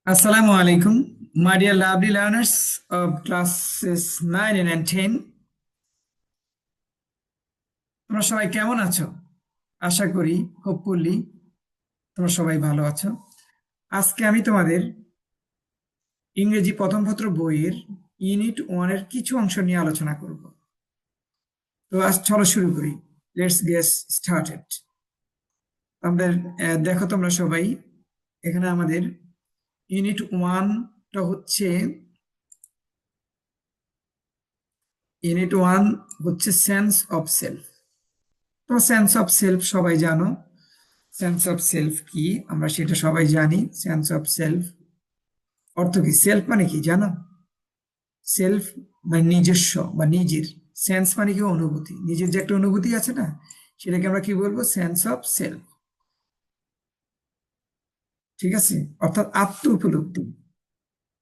Assalamu alaikum, my dear lovely learners of classes 9 and 10. তোমরা সবাই কেমন আছো? আশা করি হোপফুলি তোমরা সবাই ভালো আছো। আজকে আমি তোমাদের ইংরেজি প্রথম পত্র বইয়ের ইউনিট 1 এর কিছু অংশ নিয়ে আলোচনা করব। তো আজ চলো শুরু করি। Let's get started. আমাদের দেখো তোমরা সবাই, এখানে আমাদের ইউনিট 1টা হচ্ছে সেন্স অফ সেলফ। তো সেন্স অফ সেলফ সবাই জানো। সেন্স অফ সেলফ কি আমরা সেটা সবাই জানি। সেন্স অফ সেলফ অর্থ কি? সেলফ মানে কি জানো? সেলফ মানে নিজস্ব বা নিজের। সেন্স মানে কি? অনুভূতি। নিজের যে একটা অনুভূতি আছে না, সেটাকে আমরা কি বলবো? Sense of self. ঠিক আছে, অর্থাৎ আত্ম উপলব্ধি।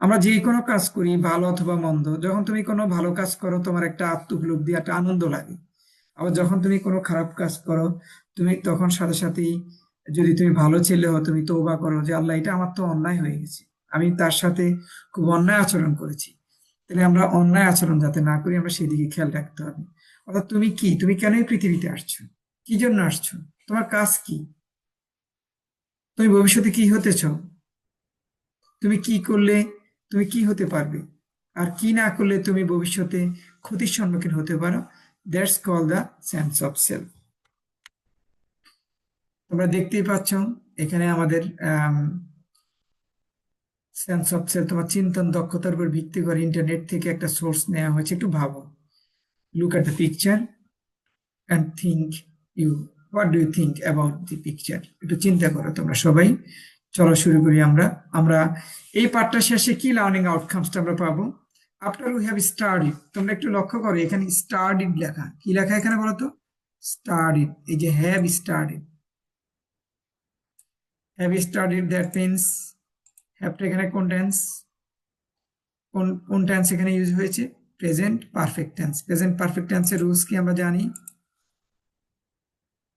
আমরা যে কোনো কাজ করি, ভালো অথবা মন্দ, যখন তুমি কোনো ভালো কাজ করো তোমার একটা আত্ম উপলব্ধি, একটা আনন্দ লাগে। আবার যখন তুমি কোনো খারাপ কাজ করো, তুমি তখন সাথে সাথেই, যদি তুমি ভালো ছেলে হও, তুমি তওবা করো যে আল্লাহ, এটা আমার তো অন্যায় হয়ে গেছে, আমি তার সাথে খুব অন্যায় আচরণ করেছি। তাহলে আমরা অন্যায় আচরণ যাতে না করি, আমরা সেদিকে খেয়াল রাখতে হবে। অর্থাৎ তুমি কি, তুমি কেনই পৃথিবীতে আসছো, কি জন্য আসছো, তোমার কাজ কি, তুমি ভবিষ্যতে কি হতে চাও, তুমি কি করলে তুমি কি হতে পারবে, আর কি না করলে তুমি ভবিষ্যতে ক্ষতির সম্মুখীন হতে পারো। That's call the sense of self. তোমরা দেখতেই পাচ্ছ এখানে আমাদের সেন্স অফ সেলফ তোমার চিন্তন দক্ষতার উপর ভিত্তি করে ইন্টারনেট থেকে একটা সোর্স নেওয়া হয়েছে। একটু ভাবো, look at the picture and think you what do you think about the picture? একটু চিন্তা করো তোমরা সবাই। চলো শুরু করি। আমরা আমরা এই পাঠটা শেষে কি লার্নিং আউটকামসটা আমরা পাবো? আফটার উই হ্যাভ স্টাডিড, তোমরা একটু লক্ষ্য করো এখানে স্টাডিড লেখা, কি লেখা এখানে বলো তো? স্টাডিড। এই যে have studied, have studied that means হ্যাভটা এখানে কোন টেন্স, কোন কোন টেন্স এখানে ইউজ হয়েছে? Present perfect tense. Present perfect টেন্সের রুলস কি আমরা জানি।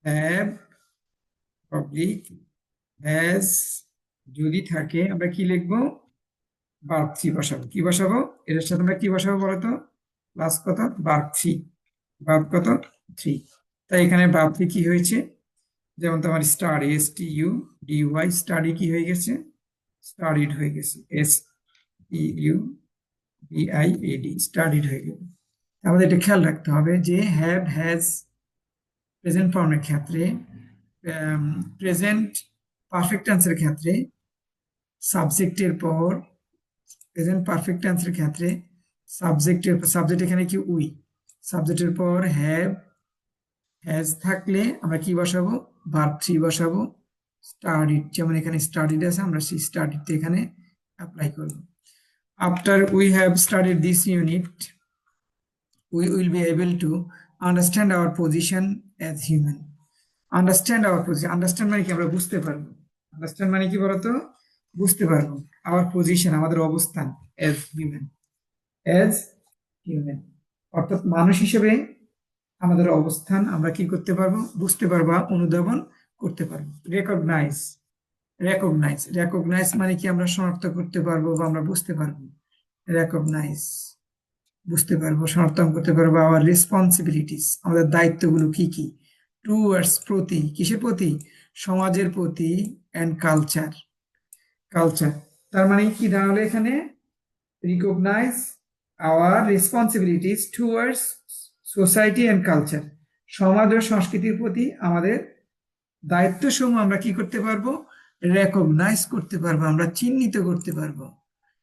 হ্যাভ, পাবলিক, হ্যাজ, যদি থাকে আমরা কি লিখবো? ভার্ব থ্রি বসাবো। কি বসাবো এটার সাথে? আমরা কি বসাবো বলতো? প্লাস কত? Verb three. ভার্ব কত? থ্রি। তাই এখানে ভার্ব থ্রি কি হয়েছে? যেমন তোমার স্টাডি, STUDY, স্টাডি কি হয়ে গেছে? স্টাডিড হয়ে গেছে। STUDIAD, স্টাডিড হয়ে গেল। আমাদের এটা খেয়াল রাখতে হবে যে হ্যাভ, হ্যাজ প্রেজেন্ট ফর্মের ক্ষেত্রে, প্রেজেন্ট পারফেক্ট টেন্সের ক্ষেত্রে সাবজেক্টের পর, প্রেজেন্ট পারফেক্ট টেন্সের ক্ষেত্রে সাবজেক্ট এখানে কি? উই। সাবজেক্টের পর হ্যাভ, হ্যাজ থাকলে আমরা কি বসাবো? ভার্ব থ্রি বসাবো। স্টাডিড, যেমন এখানে স্টাডিড আছে, আমরা সেই স্টাডিড এখানে অ্যাপ্লাই করব। After we have studied this unit, we will be able to understand our position as human. Understand our position, understand মানে কি? আমরা বুঝতে পারবো। আন্ডারস্ট্যান্ড মানে কি বলতো? বুঝতে পারবো। আওয়ার পজিশন, আমাদের অবস্থান, এজ হিউম্যান, এজ হিউম্যান, অর্থাৎ মানুষ হিসেবে আমাদের অবস্থান আমরা কি করতে পারবো? বুঝতে পারবো, অনুধাবন করতে পারবো। রেকগনাইজ, রেকগনাইজ, রেকগনাইজ মানে কি? আমরা শনাক্ত করতে পারবো বা আমরা বুঝতে পারবো। রেকগনাইজ, বুঝতে পারবো, শনাক্ত করতে পারবো। আওয়ার রেসপন্সিবিলিটিস, আমাদের দায়িত্বগুলো কি কি? টুয়ার্ডস, প্রতি, কিসের প্রতি? সমাজের প্রতি। And culture, culture. তার মানে কি দাঁড়ালো এখানে? Recognise our responsibilities towards society and culture, সমাজ ও সংস্কৃতির প্রতি আমাদের দায়িত্ব সমূহ আমরা কি করতে পারবো? রেকগনাইজ করতে পারবো, আমরা চিহ্নিত করতে পারবো।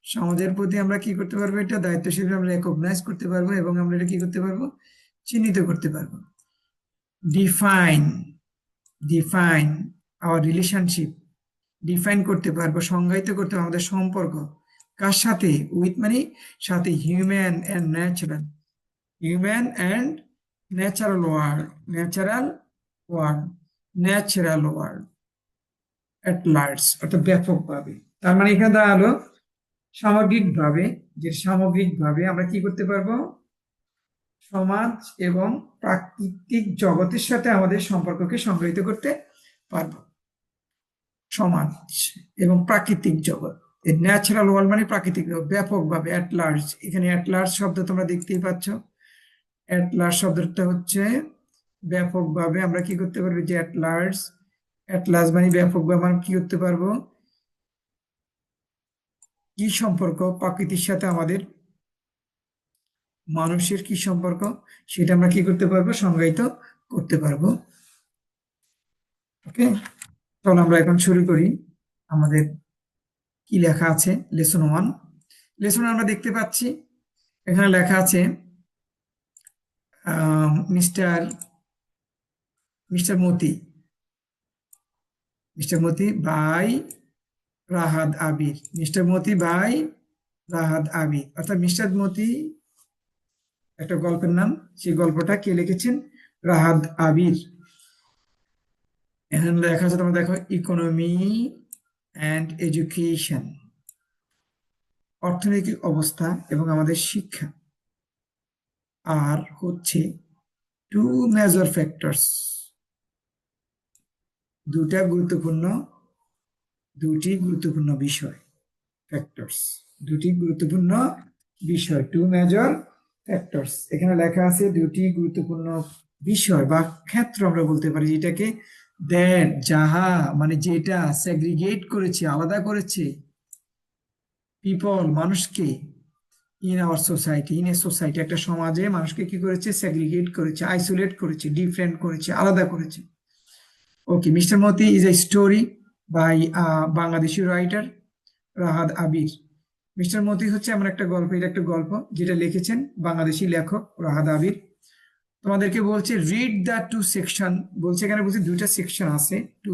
সমাজের প্রতি আমরা কি করতে পারবো? এটা দায়িত্বশীল আমরা রেকগনাইজ করতে পারবো এবং আমরা এটা কি করতে পারবো? চিহ্নিত করতে পারবো। Define, define our relationship, define করতে পারবো, সংজ্ঞায়িত করতে পারবো আমাদের সম্পর্ক। কার সাথে? উইথ মানে সাথে, human and natural, human and natural world, natural world, natural world at large, অর্থাৎ ব্যাপকভাবে। তার মানে এখানে দাঁড়ালো সামগ্রিকভাবে, যে সামগ্রিকভাবে আমরা কি করতে পারবো? সমাজ এবং প্রাকৃতিক জগতের সাথে আমাদের সম্পর্ককে সংজ্ঞায়িত করতে পারবো। সমাজ এবং প্রাকৃতিক জগৎ, ন্যাচারাল ওয়ার্ল্ড মানে প্রাকৃতিক ব্যাপকভাবে, অ্যাট লার্জ। এখানে অ্যাট লার্জ শব্দ তোমরা দেখতেই পাচ্ছ। অ্যাট লার্জ শব্দটা হচ্ছে ব্যাপকভাবে। আমরা কি করতে পারবো, যে অ্যাট লার্জ, অ্যাট লার্জ মানে ব্যাপকভাবে আমরা কি করতে পারবো, কি সম্পর্ক প্রকৃতির সাথে আমাদের মানুষের কি সম্পর্ক, সেটা আমরা কি করতে পারবো, সংজ্ঞায়িত করতে পারবো। ওকে, চলো আমরা এখন শুরু করি। আমাদের কি লেখা আছে লেসন 1। লেসন আমরা দেখতে পাচ্ছি এখানে লেখা আছে mister mister Moti, mister Moti by Rahat Abir, mister Moti by Rahat Abir, অর্থাৎ মিস্টার মতি একটা গল্পের নাম। সেই গল্পটা কে লিখেছেন, রাহাত আবির। এখানে লেখা আছে, তোমরা দেখো, ইকোনমি অ্যান্ড এডুকেশন, অর্থনৈতিক অবস্থা এবং আমাদের শিক্ষা। আর হচ্ছে টু মেজর ফ্যাক্টরস, দুটি গুরুত্বপূর্ণ বিষয়। ফ্যাক্টরস, দুটি গুরুত্বপূর্ণ বিষয়, টু মেজর ফ্যাক্টরস। এখানে লেখা আছে দুটি গুরুত্বপূর্ণ বিষয় বা ক্ষেত্র আমরা বলতে পারি, যেটাকে দ্যাট, যাহা মানে যেটা সেগ্রিগেট করেছে, আলাদা করেছে, পিপল মানুষকে, in our society, in a society একটা সমাজে মানুষকে কি করেছে, সেগ্রিগেট করেছে, আইসোলেট করেছে, ডিফারেন্ট করেছে, আলাদা করেছে। Okay, mister Moti is a story by Bangladeshi writer Rahat Abir. Mister Moti হচ্ছে এমন একটা গল্প, এটা একটা গল্প যেটা লিখেছেন বাংলাদেশি লেখক রাহাত আবির। তোমাদেরকে বলছে রিড দ্য টু সেকশন, বলছে এখানে বলছে দুইটা সেকশন আছে, টু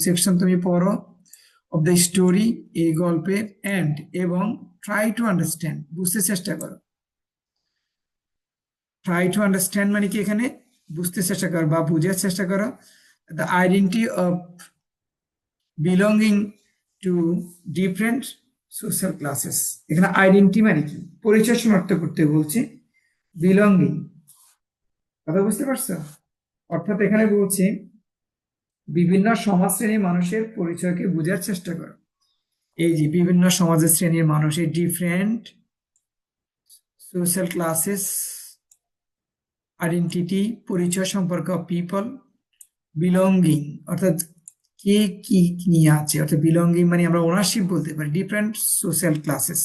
সেকশন তুমি পড়ো, অফ দ্য স্টোরি, এই গল্পের, এন্ড এবং ট্রাই টু আন্ডারস্ট্যান্ড, বুঝতে চেষ্টা করো। ট্রাই টু আন্ডারস্ট্যান্ড মানে কি, এখানে বুঝতে চেষ্টা করো বা বুঝার চেষ্টা করো the identity of belonging to different social classes. এখানে আইডেন্টিটি মানে কি, পরিচয় শনাক্ত করতে বলছে। বিলঙ্গিং, কথা বুঝতে পারছো? অর্থাৎ এখানে বলছে বিভিন্ন সমাজ শ্রেণীর মানুষের পরিচয়কে বোঝার চেষ্টা করো। এই যে বিভিন্ন সমাজের শ্রেণীর মানুষের, ডিফারেন্ট সোশ্যাল ক্লাসেস, আইডেন্টিটি পরিচয় সম্পর্ক, পিপল, বিলঙ্গিং অর্থাৎ কে কি নিয়ে আছে, অর্থাৎ বিলঙ্গিং মানে আমরা ওনারশিপ বলতে পারি, ডিফারেন্ট সোশ্যাল ক্লাসেস,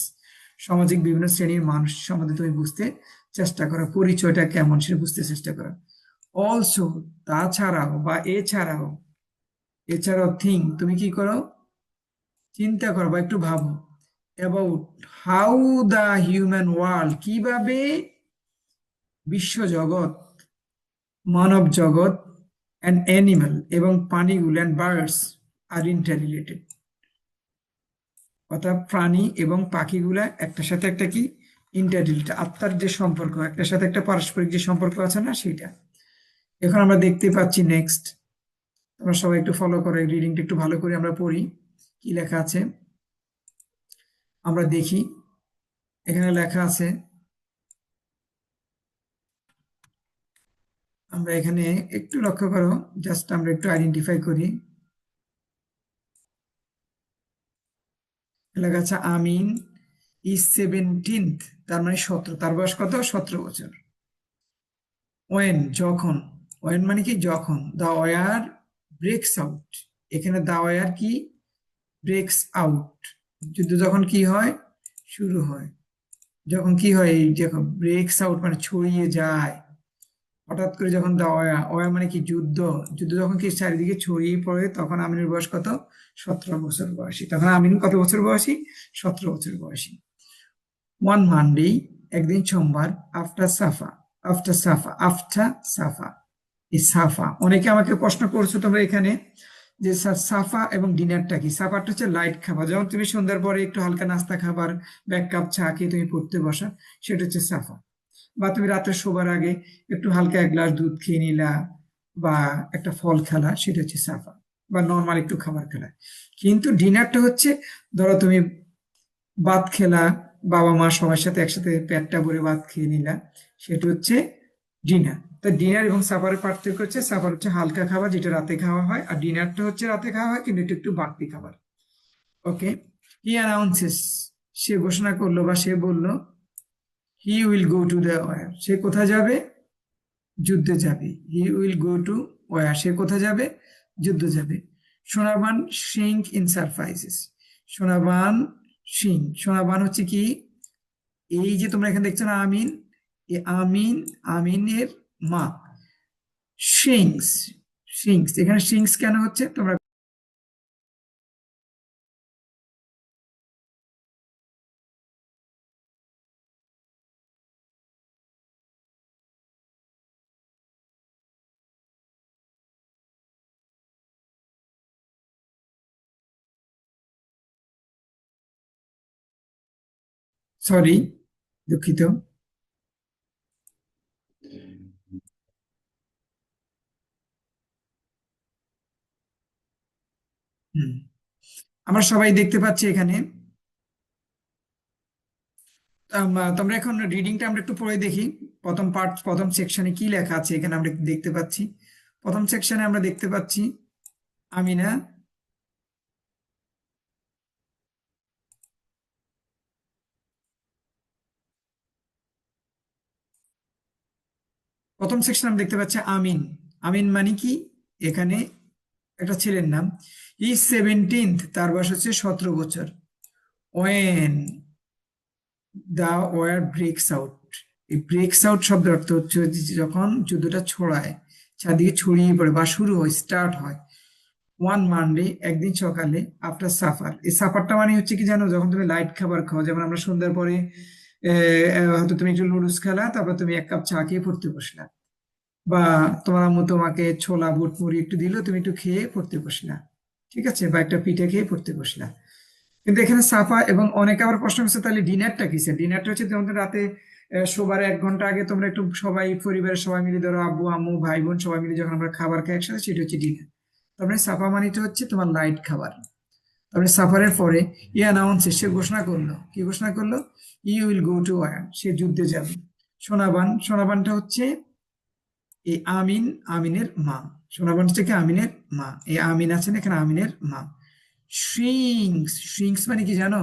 সামাজিক বিভিন্ন শ্রেণীর মানুষ সম্বন্ধে তুমি বুঝতে চেষ্টা করো, পরিচয়টা কেমন সেটা বুঝতে চেষ্টা করো। অলসো, তাছাড়াও বা এছাড়াও থিঙ্ক, তুমি কি করো, চিন্তা করো বা একটু ভাবো, about how the human world, কিভাবে বিশ্বজগৎ, মানব জগৎ, অ্যান্ড অ্যানিমাল এবং প্রাণীগুলো, অ্যান্ড বার্ডস আর ইন্টাররিলেটেড, অর্থাৎ প্রাণী এবং পাখিগুলা একটার সাথে একটা কি ইন্টাররিলেটেড, আত্মার যে সম্পর্ক, একটার সাথে একটা পারস্পরিক যে সম্পর্ক আছে না, সেটা। এখন আমরা দেখতে পাচ্ছি নেক্সট, আমরা সবাই একটু ফলো করে রিডিংটা একটু ভালো করে আমরা পড়ি কি লেখা আছে, আমরা দেখি। এখানে লেখা আছে, আমরা এখানে একটু লক্ষ্য করো, জাস্ট আমরা একটু আইডেন্টিফাই করি। লেখা আছে আমিন ইজ 17th, তার মানে 17, তার বয়স কত, 17 বছর। ওয়েন যখন, ওয়েন মানে কি যখন, দা ওয়ার ব্রেকস আউট, এখানে দা ওয়ার কি, ব্রেকস আউট, যুদ্ধ যখন কি হয়, শুরু হয়, যখন কি হয়, এই দেখো ব্রেকস আউট মানে ছড়িয়ে যায়, হঠাৎ করে যখন দা ওয়া, ওয়া মানে কি যুদ্ধ, যুদ্ধ যখন কি চারিদিকে ছড়িয়ে পড়ে, তখন আমিনের বয়স কত, 17 বছর বয়সী। তখন আমিন কত বছর বয়সী, 17 বছর বয়সী। ওয়ান মানডে, একদিন সোমবার, আফটার সাফা, এই সাফা, অনেকে আমাকে প্রশ্ন করছো তোমরা এখানে যে স্যার সাফা এবং ডিনারটা কি। সাফাটা হচ্ছে লাইট খাবার, যেমন তুমি সন্ধ্যার পরে একটু হালকা নাস্তা খাবার বা এক কাপ চা খেয়ে তুমি পড়তে বসা, সেটা হচ্ছে সাফা। বা তুমি রাতে শোবার আগে একটু হালকা এক গ্লাস দুধ খেয়ে নিলা বা একটা ফল খেলা, সেটা হচ্ছে সাফা, বা নর্মাল একটু খাবার খেলা। কিন্তু ডিনারটা হচ্ছে, ধরো তুমি ভাত খেলা, বাবা মা সবার সাথে একসাথে পেটটা ভরে ভাত খেয়ে নিলা, সেটা হচ্ছে ডিনার। তো ডিনার এবং সাপারের পার্থক্য হচ্ছে, সাপার হচ্ছে হালকা খাবার যেটা রাতে খাওয়া হয়, আর ডিনারটা হচ্ছে রাতে খাওয়া হয় কিন্তু এটা একটু বাড়তি খাবার। ওকে, হি অ্যানাউন্সেস, সে ঘোষণা করলো বা সে বলল, he will go to the war, সে কোথায় যাবে, যুদ্ধে যাবে। He will go to war, সে কোথায় যাবে, যুদ্ধ যাবে। Sonaban sink in surprises, Sonaban sing, Sonaban হচ্ছে কি, এই যে তোমরা এখানে দেখছো না আমিন, এই আমিন, আমিনের মা। সিংস, সিংস, এখানে সিংস কেন হচ্ছে তোমরা, সরি, দুঃখিত। হুম, আমরা সবাই দেখতে পাচ্ছি এখানে। তোমরা এখন রিডিংটা আমরা একটু পড়ে দেখি। প্রথম পার্ট, প্রথম সেকশনে কি লেখা আছে এখানে আমরা একটু দেখতে পাচ্ছি। প্রথম সেকশনে আমরা দেখতে পাচ্ছি আমিনা, প্রথম সেকশন আমরা দেখতে পাচ্ছি আমিন। আমিন মানে কি, এখানে একটা ছেলের নাম। ই 17th, তার বয়স হচ্ছে 17 বছর। When the war breaks out, এই ব্রেকস আউট শব্দের অর্থ হচ্ছে যে যখন যুদ্ধটা ছড়ায়, চারদিকে ছড়িয়ে পড়ে বা শুরু হয়, স্টার্ট হয়। ওয়ান মানডে, একদিন সকালে। আফটার সাফার, এই সাফারটা মানে হচ্ছে কি জানো, যখন তুমি লাইট খাবার খাও, যেমন আমরা সন্ধ্যার পরে হয়তো তুমি একটু নুডলস খেলা, তারপর তুমি এক কাপ চা খেয়ে পড়তে বসলা, বা তোমার আম্মু তোমাকে ছোলা বুট মুড়ি একটু দিল, তুমি একটু খেয়ে পড়তে বসলা, ঠিক আছে, বা একটা পিঠে খেয়ে পড়তে বসলা। কিন্তু এখানে সাফা, এবং অনেকে আবার প্রশ্ন করছে তাহলে ডিনারটা কিসের, ডিনারটা হচ্ছে তোমাদের রাতে শোবার 1 ঘন্টা আগে তোমরা একটু সবাই, পরিবারের সবাই মিলে, ধরো আব্বু আম্মু ভাই বোন সবাই মিলে যখন আমরা খাবার খাই একসাথে, সেটা হচ্ছে ডিনার। তারপরে সাফা মানিটা হচ্ছে তোমার লাইট খাবার। তারপরে সাফারের পরে ই অ্যানাউন্স, সে ঘোষণা করলো, কি ঘোষণা করলো, ই উইল গো টু ওয়ার, সে যুদ্ধে যাবে। সোনাবান, সোনাবানটা হচ্ছে এই আমিন, আমিনের মা। সোনাবান হচ্ছে কি আমিনের মা, এই আমিন আছেন এখানে আমিনের মা। শ্রিংস, শ্রিংস মানে কি জানো,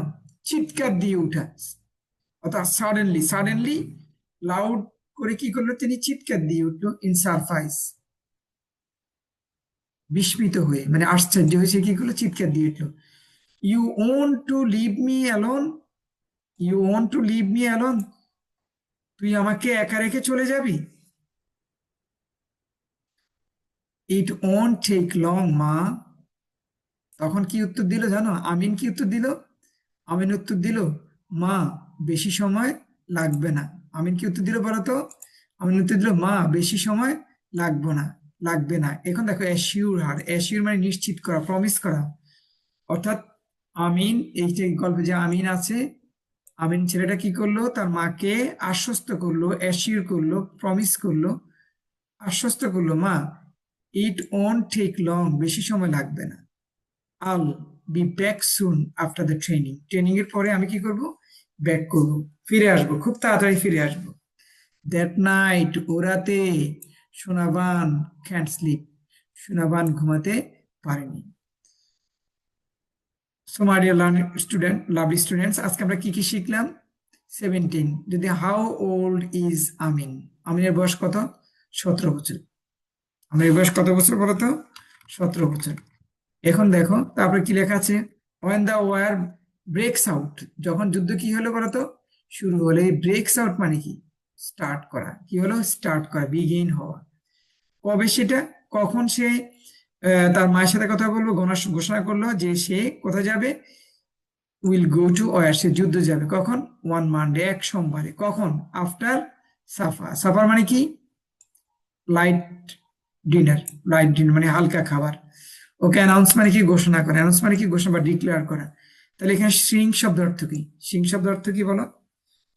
চিৎকার দিয়ে উঠা, অর্থাৎ সাডেনলি, সাডেনলি লাউড করে কি করলো, তিনি চিৎকার দিয়ে উঠলো, ইন সারপ্রাইজ, বিস্মিত হয়ে, মানে আশ্চর্য হয়েছে, কি করলো, চিৎকার দিয়ে উঠলো। You want to leave me alone, you want to leave me alone, তুই আমাকে একা রেখে চলে যাবি। ইট ওন্ট টেক লং মা, তখন কি উত্তর দিল জানো, আমিন কি উত্তর দিল, আমিন উত্তর দিল, মা বেশি সময় লাগবে না। আমিন কি উত্তর দিল বলো তো, আমিন উত্তর দিল, মা বেশি সময় লাগবে না, লাগবে না। এখন দেখো অ্যাসিউর, হার অ্যাসিউর মানে নিশ্চিত করা, প্রমিস করা। অর্থাৎ আমিন, এই যে গল্পে যে আমিন আছে, আমিন ছেলেটা কি করলো, তার মাকে আশ্বস্ত করলো, অ্যাসিউর করলো, প্রমিস করলো, আশ্বস্ত করলো, মা ইট ওন্ট টেক লং, বেশি সময় লাগবে না। I'll be back soon after the training, training এর পরে আমি কি করব, ব্যাক করব, ফিরে আসবো, খুব তাড়াতাড়ি ফিরে আসবো। দ্যাট নাইট, ও রাতে, সোনাবান ক্যান্ট স্লিপ, সোনাবান ঘুমাতে পারেনি। So my dear learning student, lovely students, আজকে আমরা কি কি শিখলাম। 17, যদি হাউ ওল্ড ইজ আমিন, আমিনের বয়স কত, 17 বছর। আমিনের বয়স কত বছর বলতো, 17 বছর। এখন দেখো তারপরে কি লেখা আছে, when the war breaks out, যখন যুদ্ধ কি হলো বলতো, শুরু হলো। এই ব্রেকস আউট মানে কি, স্টার্ট করা, কি হলো, স্টার্ট করা, বিগিন হওয়া। কবে সেটা, কখন সে তার মায়ের সাথে কথা বলবো, ঘোষণা করলো যে সে কোথায় যাবে, উইল গো টু ওয়ার, সে যুদ্ধ যাবে, কখন, ওয়ান মানডে, এক সোমবারে, কখন, আফটার সাফার। সাফার মানে কি, লাইট ডিনার, লাইট ডিনার মানে হালকা খাবার। ওকে, অ্যানাউন্স মানে কি, ঘোষণা করা, অ্যানাউন্স মানে কি, ঘোষণা বা ডিক্লেয়ার করা। তাহলে এখানে সিং শব্দ অর্থ কি, সিং শব্দ অর্থ কি বলো,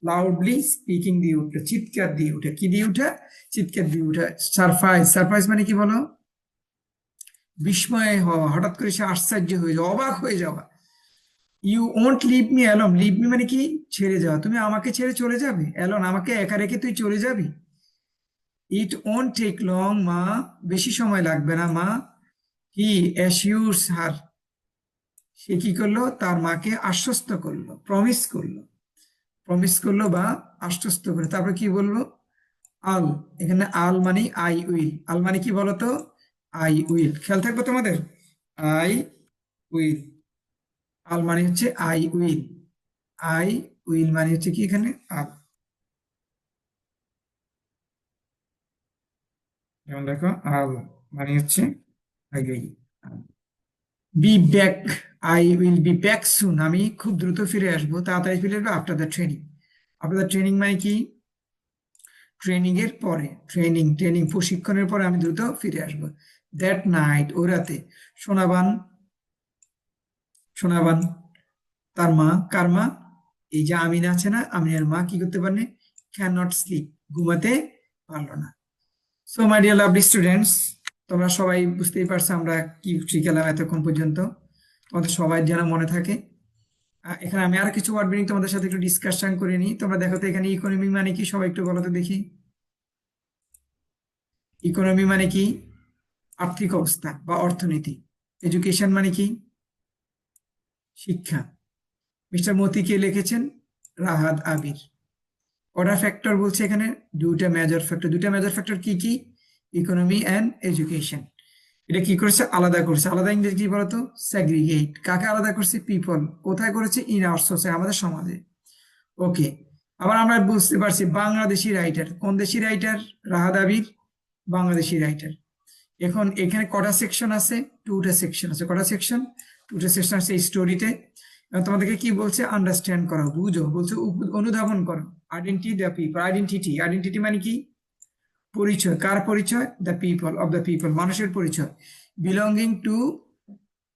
লাউডলি স্পিকিং দিয়ে উঠে, চিৎকার দিয়ে উঠে, কি দিয়ে উঠে, চিৎকার দিয়ে উঠে। সারপ্রাইজ, সারপ্রাইজ মানে কি বলো, বিস্ময় হওয়া, হঠাৎ করে সে আশ্চর্য হয়ে যাওয়া, অবাক হয়ে যাওয়া। You won't leave me alone, leave me মানে কি, ছেড়ে যাওয়া, তুমি আমাকে ছেড়ে চলে যাবে, অ্যালোন আমাকে একা রেখে তুই চলে যাবি। ইট ওন্ট টেক লং মা, বেশি সময় লাগবে না মা। হি অ্যাসিউরস হার, সে কি করলো, তার মাকে আশ্বস্ত করলো, প্রমিস করলো বা আশ্বস্ত করে। তারপর কি বললো, আল, এখানে আল মানে আই উইল, আল মানে কি বলতো, আই উইল, খেয়াল থাকবে তোমাদের, আই উইল, আল মানে হচ্ছে আই উইল, আই উইল মানে হচ্ছে কি এখানে আল। যেমন দেখো, আল মানে হচ্ছে I will. Be back, I will be back সুন, আমি খুব দ্রুত ফিরে আসবো, তাড়াতাড়ি ফিরে আসবো। After the training, after the training মানে কি, ট্রেনিং এর পরে, ট্রেনিং প্রশিক্ষণের পরে আমি দ্রুত ফিরে আসবো। দ্যাট নাইট, ও রাতে, সোনাবান, সোনাবান তার মা, কার মা, এই যে আমিনা আছে না, আমিনার মা কি করতে পারেনি, ক্যান নট স্লিপ, ঘুমাতে পারলো না। So my dear lovely students, তোমরা সবাই বুঝতেই পারছো আমরা কি শিখালাম এতক্ষণ পর্যন্ত, তোমাদের সবাই যেন মনে থাকে। এখানে আমি আর কিছু ওয়ার্ড মিনিং তোমাদের সাথে একটু ডিসকাশন করে নিই। তোমরা দেখো তো এখানে ইকোনমি মানে কি, সবাই একটু বলো তো দেখি। ইকোনমি মানে কি, আর্থিক অবস্থা বা অর্থনীতি। এডুকেশন মানে কি, শিক্ষা। মিস্টার মতি কে লিখেছেন, রাহাত আবির। কটা ফ্যাক্টর বলছে এখানে, দুইটা মেজর ফ্যাক্টর। দুইটা মেজর ফ্যাক্টর কি কি, ইকোনমি অ্যান্ড এডুকেশন। এটা কি করেছে, আলাদা করেছে। আলাদা ইংরেজি কি বলতো, স্যাগ্রিগেট। কাকে আলাদা করছে, পিপল। কোথায় করেছে, ইন আওয়ার সোসাইটি, আমাদের সমাজে। ওকে, আবার আমরা বুঝতে পারছি বাংলাদেশি রাইটার, কোন দেশি রাইটার, রাহাত আবির বাংলাদেশি রাইটার। এখন এখানে কটা সেকশন আছে, টুটা সেকশন আছে। কটা সেকশন, টুটা সেকশন আছে এই স্টোরিতে। তোমাদেরকে কি বলছে, আন্ডারস্ট্যান্ড করো, বুঝো, বলছে অনুধাবন করো। Identity the people, identity, identity মানে কি, পরিচয়। কার পরিচয়, the people, of the people, মানুষের পরিচয়। বিলঙ্গিং টু,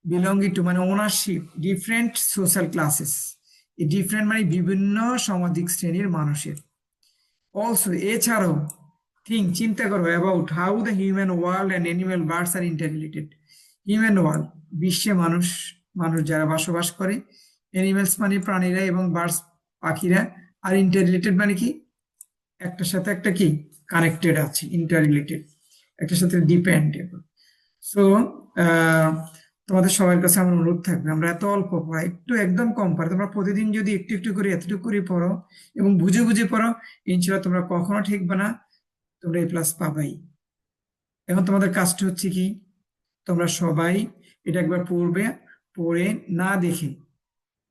বিলঙ্গিং টু মানে ওনারশিপ, ডিফারেন্ট সোশ্যাল ক্লাসেস। এই ডিফারেন্ট মানে বিভিন্ন সামাজিক শ্রেণীর মানুষের। অলসো, এছাড়াও, থিঙ্ক, চিন্তা করো, about how the human world and animal birds are interrelated. Human world, বিশ্বে মানুষ, মানুষ যারা বসবাস করে, অ্যানিমেলস মানে প্রাণীরা, এবং বার্ডস পাখিরা, আর ইন্টাররিলেটেড মানে কি, একটার সাথে একটা কি কানেক্টেড আছে, ইন্টাররিলেটেড, একটার সাথে ডিপেন্ডেবল। সো তোমাদের সবার কাছে আমার অনুরোধ থাকবে, আমরা এত অল্প পড়া, একটু একদম কম পড়া, তোমরা প্রতিদিন যদি একটু একটু করে এতটুকু করে পড়ো এবং বুঝে বুঝে পড়ো, ইনশাল্লাহ তোমরা কখনো ঠেকবে না, তোমরা এ প্লাস পাবাই। এখন তোমাদের কাজটা হচ্ছে কি, তোমরা সবাই এটা একবার পড়বে, পড়ে না দেখে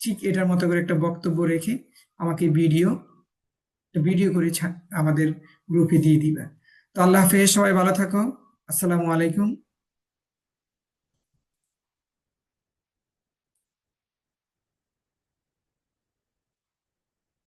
ঠিক এটার মতো করে একটা বক্তব্য রেখে আমাকে ভিডিও ভিডিও করে আমাদের গ্রুপে দিয়ে দিবে। তো আল্লাহ হাফেজ, সবাই ভালো থাকো, আসসালামু আলাইকুম।